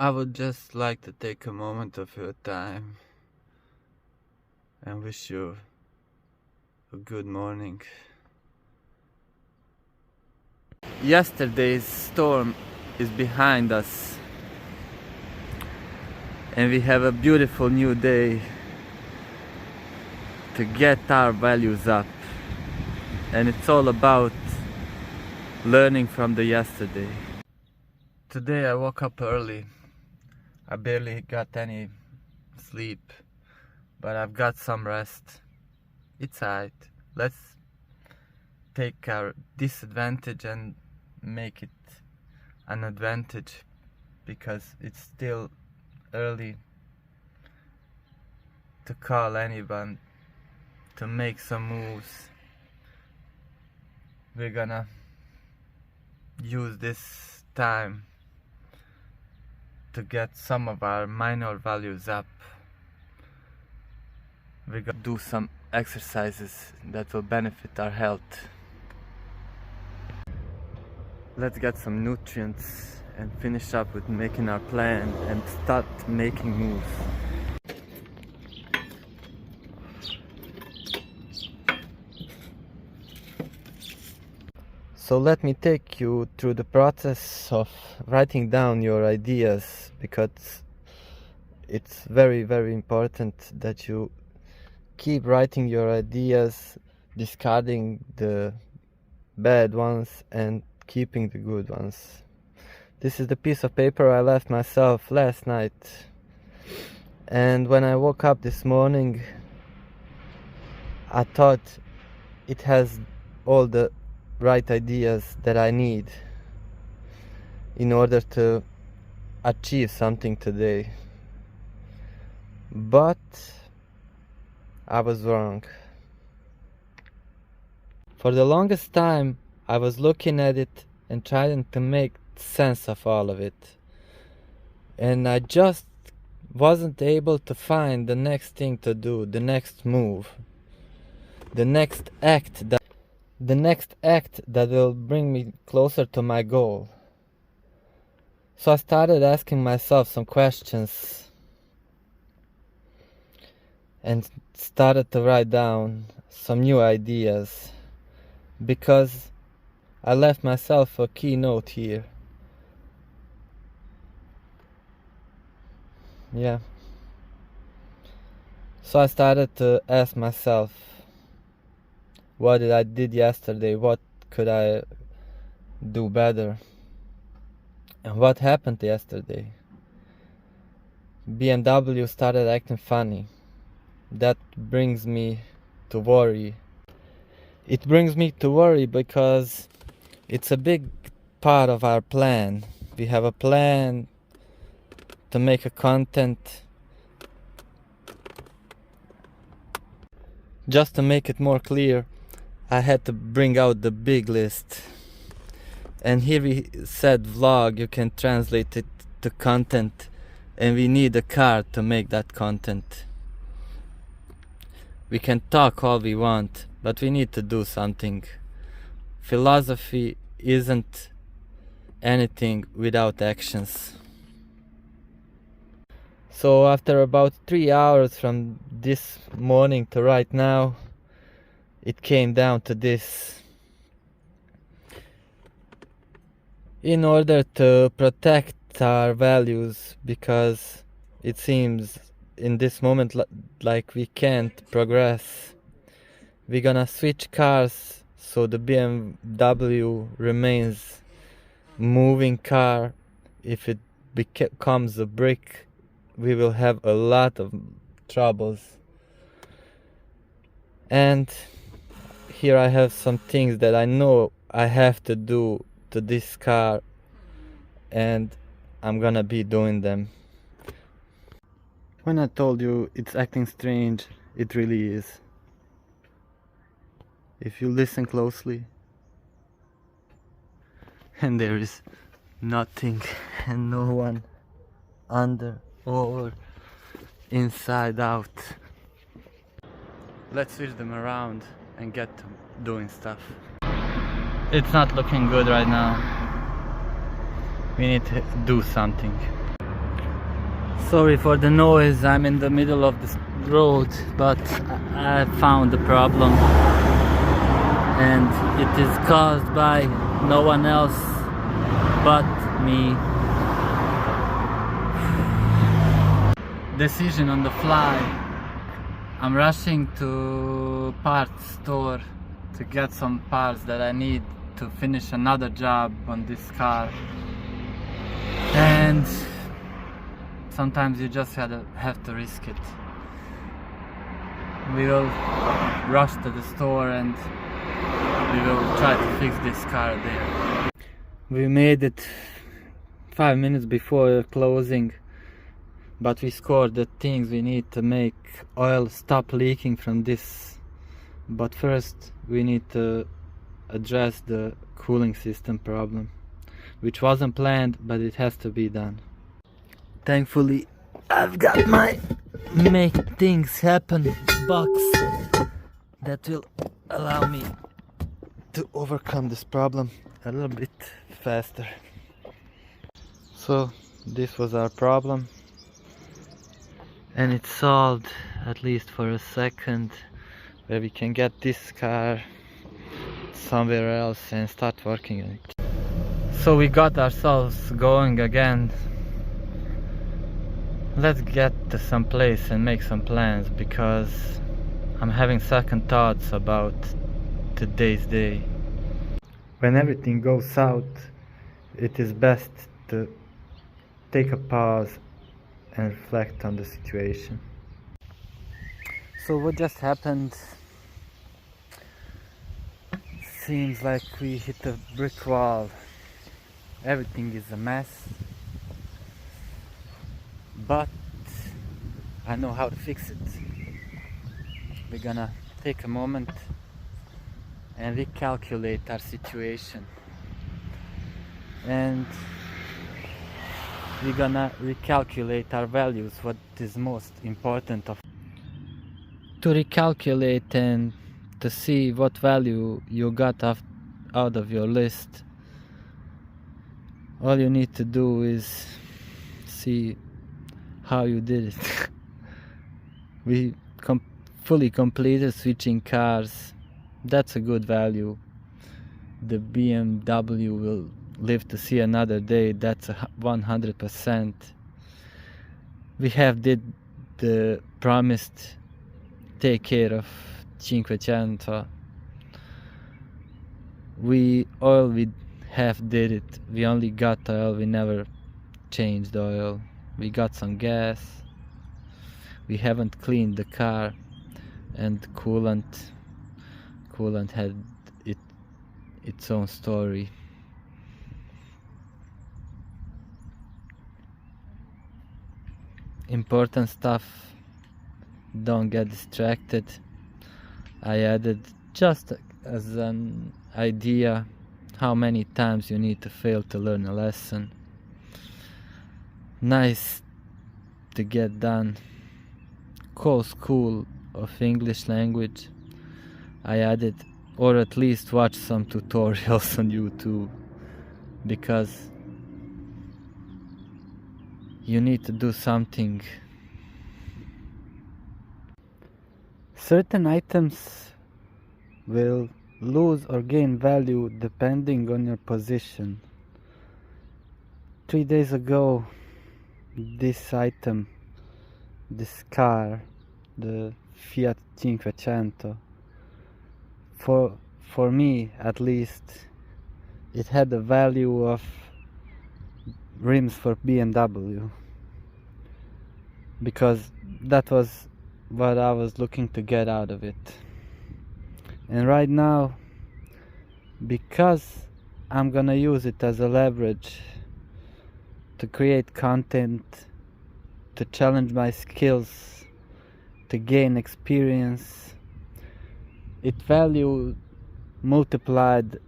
I would just like to take a moment of your time and wish you a good morning. Yesterday's storm is behind us, and we have a beautiful new day to get our values up. And it's all about learning from the yesterday. Today I woke up early. I barely got any sleep, but I've got some rest. It's alright. Let's take our disadvantage and make it an advantage, because it's still early to call anyone, to make some moves. We're gonna use this time to get some of our minor values up. We're gonna do some exercises that will benefit our health. Let's get some nutrients and finish up with making our plan and start making moves. So let me take you through the process of writing down your ideas, because it's very, very important that you keep writing your ideas, discarding the bad ones and keeping the good ones. This is the piece of paper I left myself last night, and when I woke up this morning I thought it has all the right ideas that I need in order to achieve something today. But I was wrong. For the longest time I was looking at it and trying to make sense of all of it, and I just wasn't able to find the next thing to do, the next move, the next act that will bring me closer to my goal. So I started asking myself some questions and started to write down some new ideas, because I left myself a keynote here. Yeah. So I started to ask myself, what did I did yesterday? What could I do better? And what happened yesterday? BMW started acting funny. That brings me to worry. It brings me to worry because it's a big part of our plan. We have a plan to make a content. Just to make it more clear, I had to bring out the big list. And here we said vlog, you can translate it to content, and we need a car to make that content. We can talk all we want, but we need to do something. Philosophy isn't anything without actions. So after about 3 hours from this morning to right now, it came down to this. In order to protect our values, because it seems in this moment like we can't progress, we're gonna switch cars so the BMW remains moving car. If it becomes a brick, we will have a lot of troubles. And here I have some things that I know I have to do to this car, and I'm gonna be doing them. When I told you it's acting strange, it really is. If you listen closely, and there is nothing and no one under, over, inside, out. Let's switch them around and get to doing stuff. It's not looking good right now. We need to do something. Sorry for the noise, I'm in the middle of the road, but I found the problem, and it is caused by no one else but me. Decision on the fly. I'm rushing to parts store to get some parts that I need to finish another job on this car, and sometimes you just have to risk it. We will rush to the store and we will try to fix this car there. We made it 5 minutes before closing, but we scored the things we need to make oil stop leaking from this. But first we need to address the cooling system problem, which wasn't planned, but it has to be done. Thankfully, I've got my make things happen box that will allow me to overcome this problem a little bit faster. So this was our problem, and it's solved, at least for a second, where we can get this car somewhere else and start working on it. So we got ourselves going again. Let's get to some place and make some plans, because I'm having second thoughts about today's day. When everything goes south, it is best to take a pause and reflect on the situation. So what just happened? Seems like we hit a brick wall. Everything is a mess, but I know how to fix it. We're gonna take a moment and recalculate our situation, and we're gonna recalculate our values, what is most important to recalculate and to see what value you got out of your list. All you need to do is see how you did it. We fully completed switching cars. That's a good value. The BMW will live to see another day. That's 100%. We have did the promised take care of cinquecento. We have did it. We only got oil, we never changed oil. We got some gas. We haven't cleaned the car, and coolant had its own story. Important stuff, don't get distracted. I added, just as an idea, how many times you need to fail to learn a lesson. Nice to get done. Call school of English language. I added, or at least watch some tutorials on YouTube, because you need to do something. Certain items will lose or gain value depending on your position. 3 days ago, this item, this car, the Fiat Cinquecento, for me at least, it had the value of rims for BMW, because that was what I was looking to get out of it. And right now, because I'm gonna use it as a leverage to create content, to challenge my skills, to gain experience, its value multiplied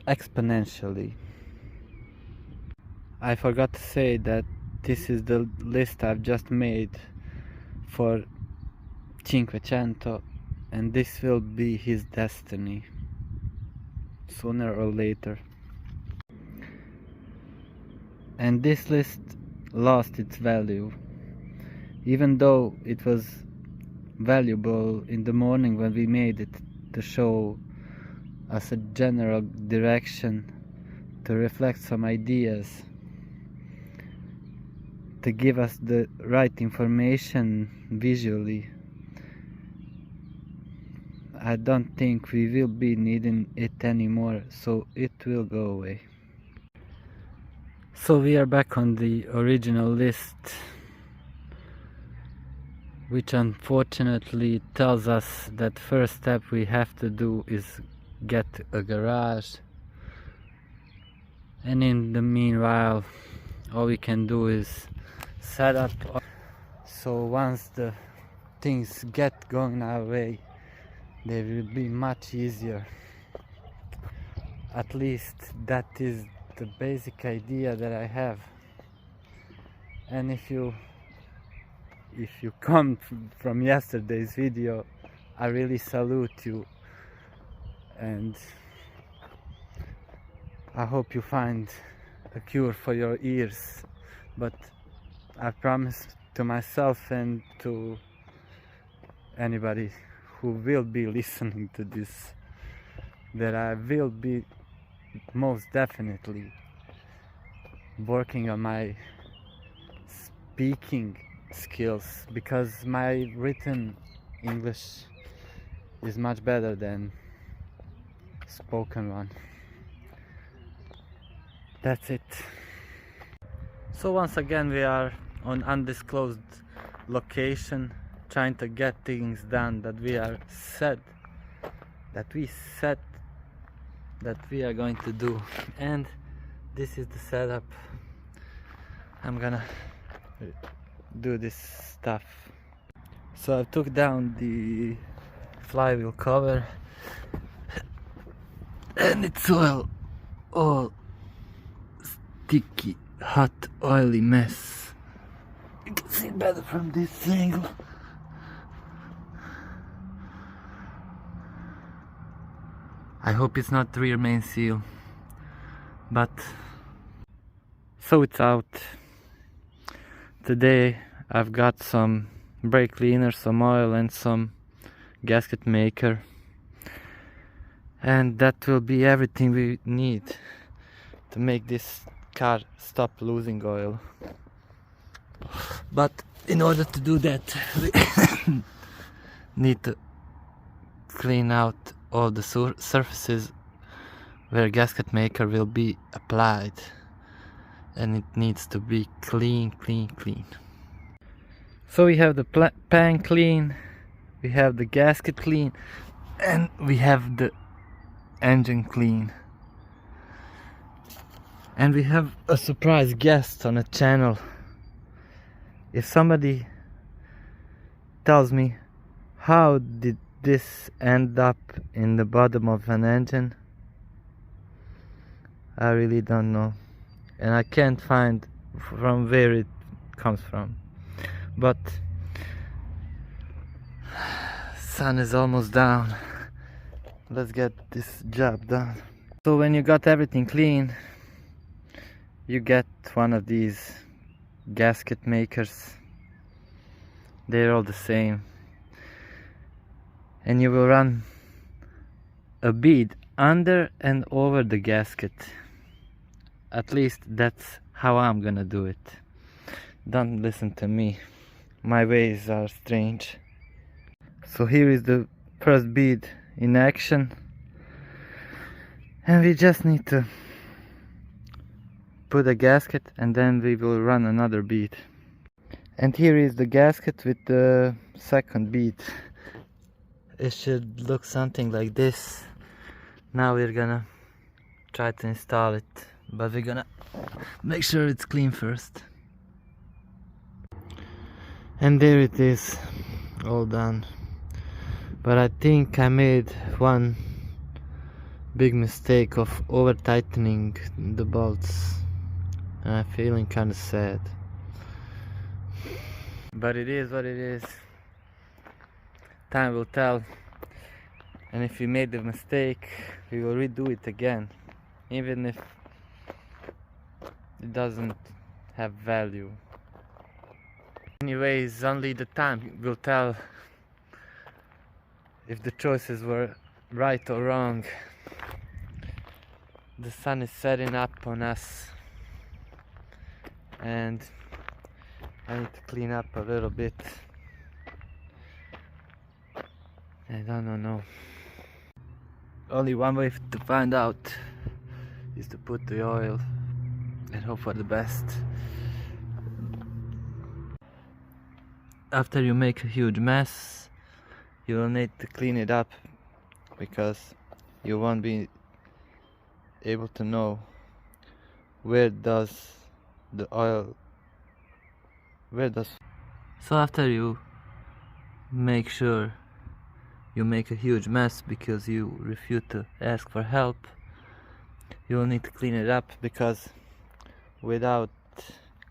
exponentially. I forgot to say that this is the list I've just made for Cinquecento, and this will be his destiny sooner or later. And this list lost its value, even though it was valuable in the morning when we made it to show us a general direction, to reflect some ideas, to give us the right information visually. I don't think we will be needing it anymore, so it will go away. So we are back on the original list, which unfortunately tells us that first step we have to do is get a garage, and in the meanwhile all we can do is set up. So once the things get going our way, they will be much easier. At least that is the basic idea that I have. And if you come from yesterday's video, I really salute you, and I hope you find a cure for your ears. But I promise to myself and to anybody who will be listening to this that I will be most definitely working on my speaking skills, because my written English is much better than spoken one. That's it. So once again we are on undisclosed location, trying to get things done that we said that we are going to do. And this is the setup. I'm gonna do this stuff. So I took down the flywheel cover, and it's all sticky, hot, oily mess. You can see it better from this angle. I hope it's not rear main seal, but so it's out. Today I've got some brake cleaner, some oil and some gasket maker, and that will be everything we need to make this car stop losing oil. But in order to do that, we need to clean out all the surfaces where gasket maker will be applied, and it needs to be clean. So we have the pan clean, we have the gasket clean, and we have the engine clean. And we have a surprise guest on the channel. If somebody tells me how did this end up in the bottom of an engine, I really don't know, and I can't find from where it comes from. But sun is almost down. Let's get this job done. So when you got everything clean, you get one of these gasket makers. They're all the same, and you will run a bead under and over the gasket. At least that's how I'm gonna do it. Don't listen to me, my ways are strange. So here is the first bead in action, and we just need to put a gasket, and then we will run another bead. And here is the gasket with the second bead. It should look something like this. Now we're gonna try to install it, but we're gonna make sure it's clean first. And there it is, all done. But I think I made one big mistake of over tightening the bolts, and I'm feeling kinda sad. But it is what it is. Time will tell. And if we made the mistake, we will redo it again. Even if it doesn't have value. Anyways, only the time will tell if the choices were right or wrong. The sun is setting up on us and I need to clean up a little bit. I don't know. Only one way to find out is to put the oil and hope for the best. After you make a huge mess, you will need to clean it up because you won't be able to know where does the oil so after you make sure you make a huge mess because you refuse to ask for help, you will need to clean it up, because without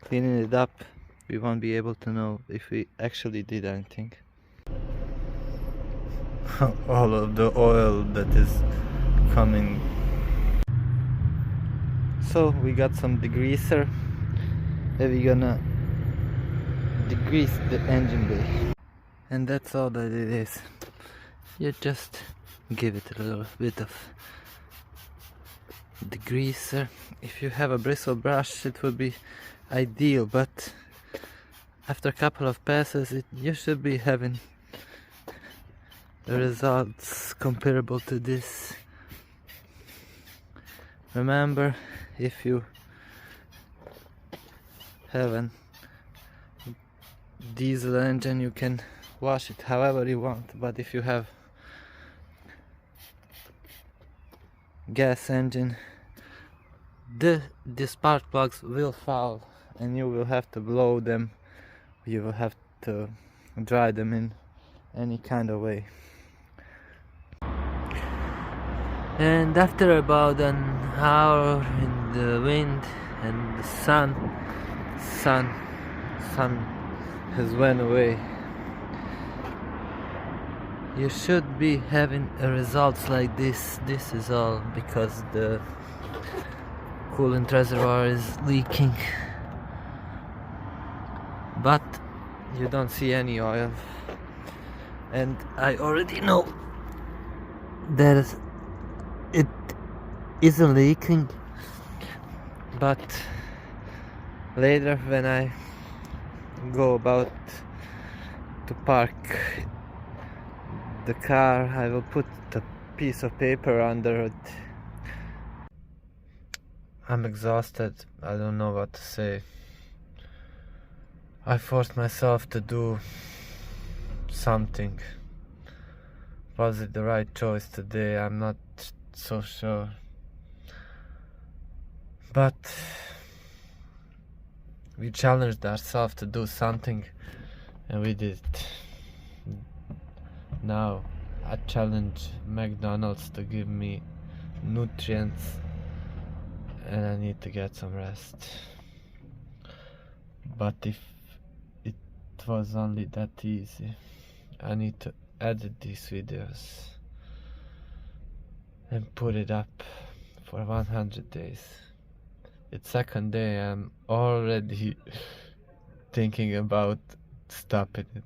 cleaning it up we won't be able to know if we actually did anything. All of the oil that is coming. So we got some degreaser and we're gonna degrease the engine bay, and that's all that it is. You just give it a little bit of degreaser. If you have a bristle brush it would be ideal, but after a couple of passes you should be having the results comparable to this. Remember, if you have a diesel engine you can wash it however you want, but if you have gas engine, the spark plugs will foul and you will have to blow them. You will have to dry them in any kind of way. And after about an hour in the wind and the sun has went away, you should be having results like this. This is all because the coolant reservoir is leaking, but you don't see any oil, and I already know that it isn't leaking, but later when I go about to park the car I will put a piece of paper under it. I'm exhausted, I don't know what to say. I forced myself to do something. Was it the right choice today? I'm not so sure. But we challenged ourselves to do something and we did it. Now I challenge McDonald's to give me nutrients and I need to get some rest. But if it was only that easy, I need to edit these videos and put it up for 100 days. It's second day, I'm already thinking about stopping it.